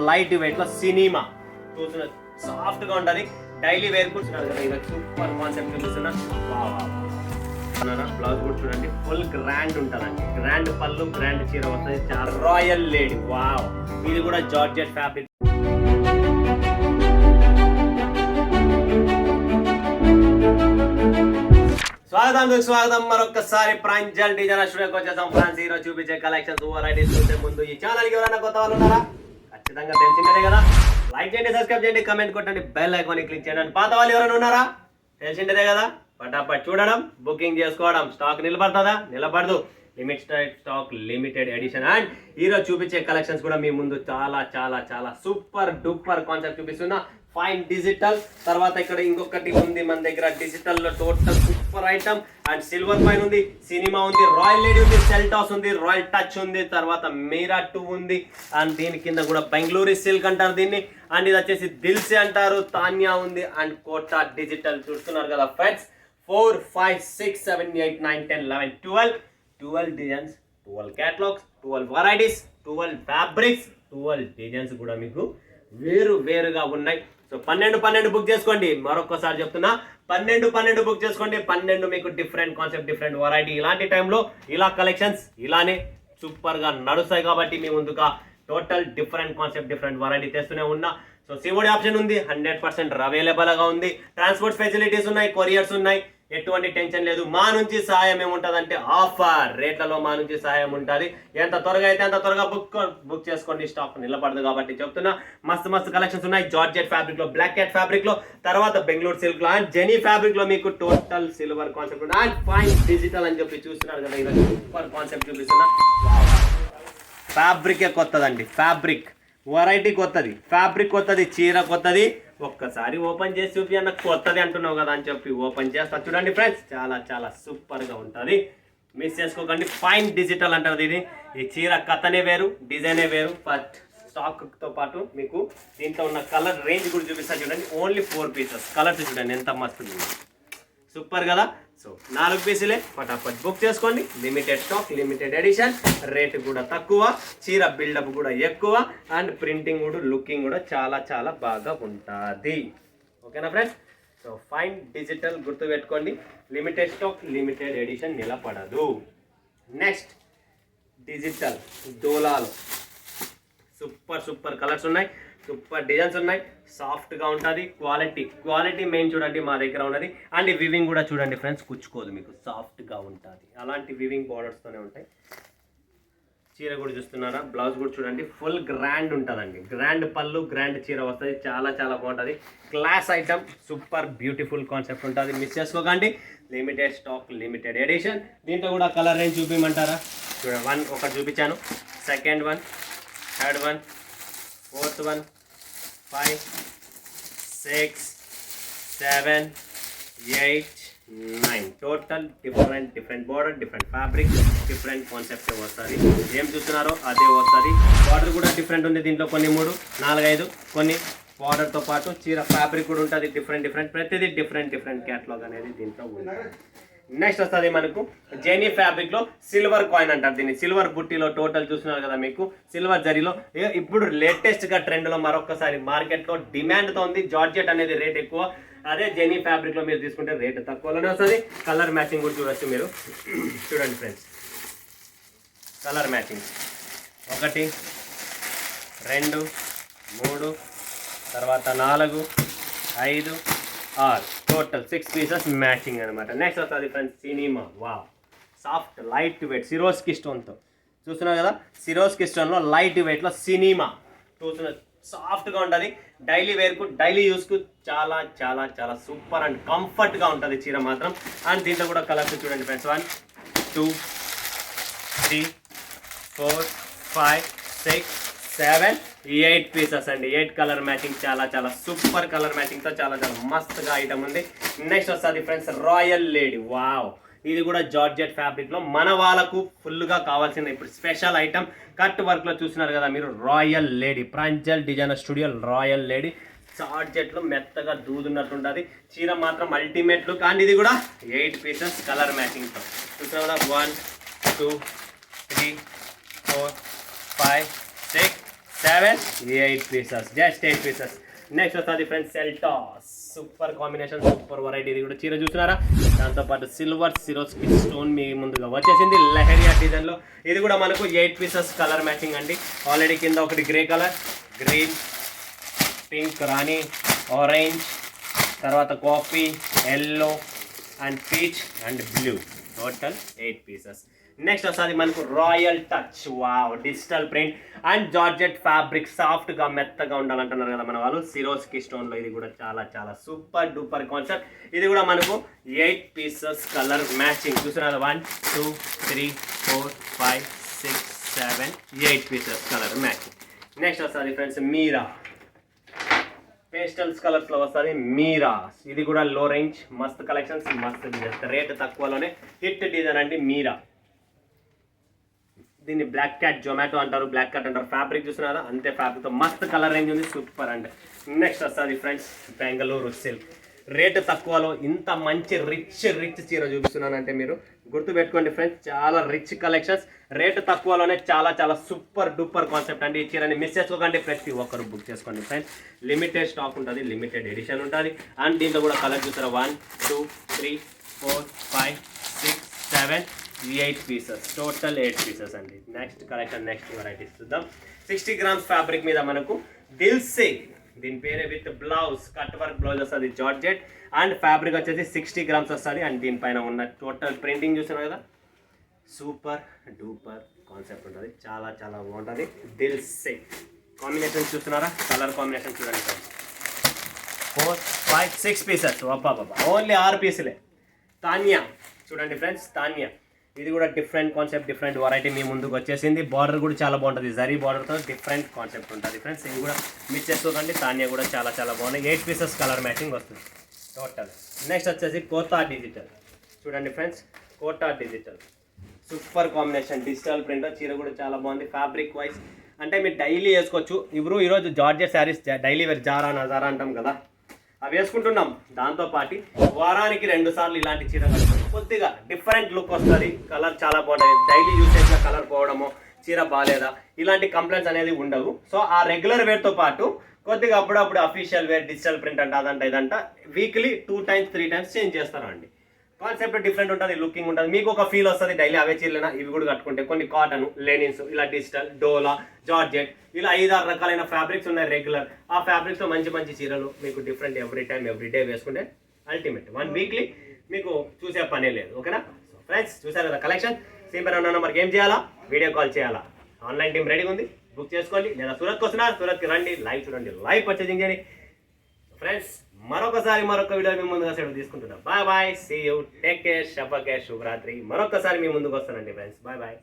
Light weight లో cinema చూసిన soft గా ఉంటది. డైలీ వేర్ కూర్చున్నారు కదా, ఇలా సూపర్ కాన్సెప్ట్ చూపిస్తున్నా. బ్లౌజ్ కూడా చూడండి, ఫుల్ గ్రాండ్ ఉంటదండి. గ్రాండ్ పళ్ళు, గ్రాండ్ చీర వస్తుంది. చాలా రాయల్ లేడీ. వావ్, ఇది కూడా జార్జెట్ ఫ్యాబ్రిక్. స్వాగతం మరొకసారి ప్రాంజల్ డిజైనర్ స్టూడియోకి వచ్చేసాం. ఫ్రాన్స్ హీరో చూపించే కలెక్షన్స్ వెరైటీస్ చూసే ముందు ఈ ఛానల్ కి ఎవరైనా కొత్త వాళ్ళు ఉన్నారా? ఖచ్చితంగా తెలిసిందే కదా. లైక్ చేయండి, సబ్స్క్రైబ్ చేయండి, కమెంట్ కొట్టండి, బెల్ ఐకాన్ క్లిక్ చేయండి. పాత వాళ్ళు ఎవరైనా ఉన్నారా? తెలిసిందే కదా. పటాపట్ చూడడం, బుకింగ్ చేసుకోవడం. స్టాక్ నిలబడుతుందా? నిలబడదు. Limited stock, limited edition. And ఈరోజు చూపించే కలెక్షన్స్ కూడా మీ ముందు చాలా చాలా చాలా సూపర్ డూపర్ కాన్సెప్ట్ చూపిస్తున్నా. ఫైన్ డిజిటల్, తర్వాత ఇక్కడ ఇంకొకటి ఉంది మన దగ్గర డిజిటల్ లో total super item. And silver పైన ఉంది, సినిమా ఉంది, రాయల్ లేడీ ఉంది, సెల్టాస్ ఉంది, రాయల్ టచ్ ఉంది, తర్వాత మీరా 2 ఉంది. అండ్ దీని కింద కూడా బెంగళూరు సిల్క్ అంటారు దీన్ని. అండ్ ఇది వచ్చేసి దిల్సే అంటారు, తాన్యా ఉంది. అండ్ కోటా డిజిటల్ చూస్తున్నారు కదా friends. 4, 5, 6, 7, 8, 9, 10, 11, 12 designs, 12 catalogues, 12 varieties, 12 fabrics, 12 designs కూడా మీకు వేరుగా ఉన్నాయి. సో 12 బుక్ చేసుకోండి. మరొకసారి చెప్తున్నా, 12 బుక్ చేసుకోండి. 12 మీకు డిఫరెంట్ కాన్సెప్ట్, డిఫరెంట్ వెరైటీ. ఇలాంటి టైంలో ఇలా కలెక్షన్స్ ఇలానే సూపర్ గా నడుస్తాయి కాబట్టి మీ ముందుగా total different concept, different variety తెస్తూనే ఉన్నా. సో సిఓడి ఆప్షన్ ఉంది, 100% అవైలబుల్ గా ఉంది. ట్రాన్స్పోర్ట్ ఫెసిలిటీస్ ఉన్నాయి, కొరియర్స్ ఉన్నాయి. ఎటువంటి టెన్షన్ లేదు. మా నుంచి సహాయం ఏముంటుంది అంటే ఆఫర్ రేట్లలో మా నుంచి సహాయం ఉంటుంది. ఎంత త్వరగా అయితే అంత త్వరగా బుక్ చేసుకోండి. స్టాక్ నిలబడదు కాబట్టి చెప్తున్నా. మస్తు కలెక్షన్స్ ఉన్నాయి. జార్జెట్ ఫ్యాబ్రిక్ లో, బ్లాక్ క్యాట్ ఫ్యాబ్రిక్ లో, తర్వాత బెంగళూరు సిల్క్ లో, అండ్ జెనీ ఫ్యాబ్రిక్ లో మీకు టోటల్ సిల్వర్ కాన్సెప్ట్ ఉంది. అండ్ ఫైన్ డిజిటల్ అని చెప్పి చూస్తున్నారు కదా, ఇలా సూపర్ కాన్సెప్ట్ చూపిస్తున్నా. ఫ్యాబ్రికే కొత్తదండి. ఫ్యాబ్రిక్ వెరైటీ కొత్తది, ఫ్యాబ్రిక్ కొత్తది, చీర కొత్తది. ఒక్కసారి ఓపెన్ చేసి చూపి అన్న, కొత్తది అంటున్నావు కదా అని చెప్పి ఓపెన్ చేస్తా. చూడండి ఫ్రెండ్స్, చాలా చాలా సూపర్ గా ఉంటుంది. మిస్ చేసుకోకండి. ఫైన్ డిజిటల్ అంటారు ఇది. ఈ చీర కథనే వేరు, డిజైనే వేరు. ఫస్ట్ స్టాక్ తో పాటు మీకు దీంట్లో ఉన్న కలర్ రేంజ్ కూడా చూపిస్తా. చూడండి, ఓన్లీ 4 పీసెస్. కలర్స్ చూడండి ఎంత మస్తు, సూపర్ కదా. సో 4 పీసులే, ఫటాఫట్ బుక్ చేసుకోండి. Limited stock, limited edition, rate కూడా తక్కువ, చీర బిల్డప్ కూడా ఎక్కువ, అండ్ ప్రింటింగ్ కూడా, లుకింగ్ కూడా చాలా చాలా బాగా ఉంటుంది. ఓకేనా ఫ్రెండ్స్? సో ఫైన్ డిజిటల్ గుర్తుపెట్టుకోండి. లిమిటెడ్ స్టాక్, లిమిటెడ్ ఎడిషన్ నిలబడదు. నెక్స్ట్ డిజిటల్ డోలాలో సూపర్ కలర్స్ ఉన్నాయి, సూపర్ డిజైన్స్ ఉన్నాయి. సాఫ్ట్గా ఉంటుంది. క్వాలిటీ మెయిన్ చూడండి మా దగ్గర ఉన్నది. అండ్ వివింగ్ కూడా చూడండి ఫ్రెండ్స్, కుచ్చుకోదు, మీకు సాఫ్ట్గా ఉంటుంది. అలాంటి వివింగ్ బార్డర్స్తోనే ఉంటాయి. చీర కూడా చూస్తున్నారా, బ్లౌజ్ కూడా చూడండి, ఫుల్ గ్రాండ్ ఉంటుందండి. గ్రాండ్ పళ్ళు, గ్రాండ్ చీర వస్తుంది. చాలా చాలా బాగుంటుంది. Class item, super beautiful concept ఉంటుంది. మిస్ చేసుకోకండి. Limited stock, limited edition. దీంట్లో కూడా కలర్ రేంజ్ చూపించమంటారా? చూడండి, ఒకటి చూపించాను, second one, third one, fourth one, 5, 6, 7, 8, 9. Total different border, different fabric, different concept వస్తుంది. ఏం చూస్తున్నారో అదే వస్తుంది. బార్డర్ కూడా డిఫరెంట్ ఉంది దీంట్లో. కొన్ని 3, 4, 5, కొన్ని బార్డర్తో పాటు చీర ఫ్యాబ్రిక్ కూడా ఉంటుంది. డిఫరెంట్ ప్రతిదీ డిఫరెంట్ క్యాటలాగ్ అనేది దీంట్లో ఉంటుంది. నెక్స్ట్ వస్తుంది మనకు జెనీ ఫ్యాబ్రిక్ లో సిల్వర్ కాయిన్ అంటారు దీన్ని. సిల్వర్ బుట్టిలో టోటల్ చూస్తున్నారు కదా, మీకు సిల్వర్ జరీలో. ఇప్పుడు లేటెస్ట్ గా ట్రెండ్ లో మరొకసారి మార్కెట్ లో డిమాండ్ తో ఉంది. జార్జెట్ అనేది రేట్ ఎక్కువ, అదే జెనీ ఫ్యాబ్రిక్ లో మీరు తీసుకుంటే రేట్ తక్కువలోనే వస్తుంది. కలర్ మ్యాచింగ్ కూడా చూడొచ్చు మీరు. చూడండి ఫ్రెండ్స్, కలర్ మ్యాచింగ్ 1, 2, 3, తర్వాత 4, 5, 6, టోటల్ 6 పీసెస్ మ్యాచింగ్ అనమాట. నెక్స్ట్ వస్తుంది friends cinema. Wow, soft light weight Swarovski స్టోన్తో చూస్తున్నారు కదా. సిరోస్కి స్టోన్లో లైట్ వెయిట్లో సినిమా చూస్తున్నారు. సాఫ్ట్గా ఉంటుంది. డైలీ వేర్కు, డైలీ యూస్కు చాలా చాలా చాలా సూపర్ అండ్ కంఫర్ట్గా ఉంటుంది చీర మాత్రం. అండ్ దీంట్లో కూడా కలర్స్ చూడండి ఫ్రెండ్స్. 1, 2, 3, 4, 5, 6, 7, 8 పీసెస్ అండి. 8 కలర్ మ్యాచింగ్, చాలా చాలా సూపర్ కలర్ మ్యాచింగ్తో చాలా చాలా మస్తుగా ఐటమ్ ఉంది. నెక్స్ట్ వస్తుంది ఫ్రెండ్స్ రాయల్ లేడీ. వావ్, ఇది కూడా జార్జెట్ ఫ్యాబ్రిక్ లో మన వాళ్ళకు ఫుల్గా కావాల్సింది. ఇప్పుడు స్పెషల్ ఐటమ్ కట్ వర్క్ లో చూస్తున్నారు కదా మీరు, royal lady. Pranjal designer studio royal lady. Georgette లో మెత్తగా దూదున్నట్టుంటుంది. చీర మాత్రం అల్టిమేట్ లుక్. అండ్ ఇది కూడా 8 పీసెస్ కలర్ మ్యాచింగ్ తో చూస్తున్నారు కదా. 1, 2, 3, 4, 5, 6, 7, 8 పీసెస్, జస్ట్ 8 పీసెస్. నెక్స్ట్ వస్తుంది friends Seltos, super combination, super variety. ఇది కూడా చీర చూస్తున్నారా, దాంతోపాటు సిల్వర్ సిరోస్కి స్టోన్ మీ ముందుగా వచ్చేసింది లెహరియా డిజైన్లో. ఇది కూడా మనకు 8 పీసెస్ కలర్ మ్యాచింగ్ అండి. ఆల్రెడీ కింద ఒకటి గ్రే కలర్, గ్రీన్, పింక్, రాణి, ఆరెంజ్, తర్వాత coffee, yellow and peach and blue, total 8 pieces. Next వస్తుంది మనకు royal touch, wow, digital print and georgette fabric, సాఫ్ట్గా మెత్తగా ఉండాలంటున్నారు కదా మన వాళ్ళు, సిరోస్కి స్టోన్లో. ఇది కూడా చాలా చాలా సూపర్ డూపర్ కాన్సెప్ట్. ఇది కూడా మనకు 8 పీసెస్ కలర్ మ్యాచింగ్ చూస్తున్నారు. 1, 2, 3, 4, 5, 6, 7, 8 పీసెస్ కలర్ మ్యాచింగ్. నెక్స్ట్ వస్తుంది ఫ్రెండ్స్ మీరా, పేస్టల్స్ కలర్స్ లో వస్తుంది మీరా. ఇది కూడా లో రేంజ్, మస్త్ కలెక్షన్స్, మస్త్ రేట్ తక్కువలోనే హిట్ డిజైన్ అండి మీరా. దీన్ని బ్లాక్ క్యాట్ జొమాటో అంటారు, బ్లాక్ క్యాట్ అంటారు. ఫ్యాబ్రిక్ చూస్తున్నారా, అంతే ఫ్యాబ్రిక్తో మస్త్ కలర్ రేంజ్ ఉంది, సూపర్ అండి. నెక్స్ట్ వస్తుంది ఫ్రెండ్స్ బెంగళూరు సిల్క్. రేటు తక్కువలో ఇంత మంచి రిచ్ చీర చూపిస్తున్నానంటే మీరు గుర్తుపెట్టుకోండి ఫ్రెండ్స్, చాలా రిచ్ కలెక్షన్స్, రేటు తక్కువలోనే చాలా చాలా సూపర్ డూపర్ కాన్సెప్ట్ అండి. ఈ చీరని మిస్ చేసుకోకండి, ప్రతి ఒక్కరు బుక్ చేసుకోండి ఫ్రెండ్స్. లిమిటెడ్ స్టాక్ ఉంటుంది, లిమిటెడ్ ఎడిషన్ ఉంటుంది. అండ్ దీంట్లో కూడా కలర్ చూసారా, 1, 2, 3, 4, 5, 6, 7, 8 పీసెస్, టోటల్ 8 పీసెస్ అండి. నెక్స్ట్ కలెక్షన్, నెక్స్ట్ వెరైటీస్ చూద్దాం. 60 గ్రామ్స్ ఫ్యాబ్రిక్ మీద మనకు దిల్సే, దీని పేరే with blouse, cut work blouse వస్తుంది, జార్జెట్ అండ్ ఫ్యాబ్రిక్ వచ్చేసి 60 గ్రామ్స్ వస్తుంది. అండ్ దీనిపైన ఉన్న టోటల్ ప్రింటింగ్ చూస్తున్నారు కదా, సూపర్ డూపర్ కాన్సెప్ట్ ఉంటుంది, చాలా చాలా బాగుంటుంది. దిల్సే కాంబినేషన్ చూస్తున్నారా, కలర్ కాంబినేషన్ చూడండి. 4, 5, 6 పీసెస్, బాబా ఓన్లీ 6 పీసులే. తాన్యా చూడండి ఫ్రెండ్స్, తాన్యా ఇది కూడా డిఫరెంట్ కాన్సెప్ట్, డిఫరెంట్ వెరైటీ మీ ముందుకు వచ్చేసింది. బార్డర్ కూడా చాలా బాగుంటుంది, జరీ బార్డర్తో డిఫరెంట్ కాన్సెప్ట్ ఉంటుంది ఫ్రెండ్స్. ఇది కూడా మిస్ చేసుకోకండి, తాన్యా కూడా చాలా చాలా బాగుంది. 8 పీసెస్ కలర్ మ్యాచింగ్ వస్తుంది టోటల్. నెక్స్ట్ వచ్చేసి కోతా డిజిటల్ చూడండి friends, Kota digital super combination, digital print. చీర కూడా చాలా బాగుంది, ఫ్యాబ్రిక్ వైజ్ అంటే మీరు డైలీ వేసుకోవచ్చు. ఇప్పుడు ఈరోజు జార్జెట్ శారీస్ డైలీ వేర్ జారా నజారా అంటాం కదా, అవి వేసుకుంటున్నాం. దాంతోపాటు వారానికి 2 సార్లు ఇలాంటి చీర కట్టుకోండి, కొద్దిగా డిఫరెంట్ లుక్ వస్తుంది, కలర్ చాలా బాగుంటుంది. డైలీ యూసేజ్లో కలర్ పోవడమో, చీర బాగాలేదా, ఇలాంటి కంప్లైంట్స్ అనేది ఉండవు. సో ఆ రెగ్యులర్ వేర్తో పాటు కొద్దిగా అప్పుడప్పుడు అఫీషియల్ వేర్, డిజిటల్ ప్రింట్ అంట, అదంట ఇదంట, వీక్లీ 2 times 3 times చేంజ్ చేస్తారా అండి. కాన్సెప్ట్ డిఫరెంట్ ఉంటుంది, లుకింగ్ ఉంటుంది, మీకు ఒక ఫీల్ వస్తుంది. డైలీ అవే చీరలైనా ఇవి కూడా కట్టుకుంటే, కొన్ని కాటన్, లెనిన్స్, ఇలా డిజిటల్, డోలా, జార్జెట్, ఇలా 5-6 రకాలైన ఫ్యాబ్రిక్స్ ఉన్నాయి రెగ్యులర్. ఆ ఫ్యాబ్రిక్స్తో మంచి మంచి చీరలు మీకు different every time every day వేసుకుంటే అల్టిమేట్ 1 వీక్లీ మీకు చూసే పనే లేదు. ఓకేనా ఫ్రెండ్స్, చూసారు కదా కలెక్షన్. సింపల్ ఉన్న నెంబర్కి ఏం చేయాలా, వీడియో కాల్ చేయాలా. ఆన్లైన్ టీం రెడీగా ఉంది, బుక్ చేసుకోండి. లేదా సూరత్కి వస్తున్నా, సూరత్కి రండి, లైవ్ చూడండి, లైవ్ పర్చేజింగ్ చేయండి ఫ్రెండ్స్. మరొక వీడియో మీ ముందుగా సెలవు తీసుకుంటున్నాం. Bye bye, see you, take care, శుభకే, శుభరాత్రి. మరొకసారి మీ ముందుకు వస్తానండి ఫ్రెండ్స్, బాయ్ బాయ్.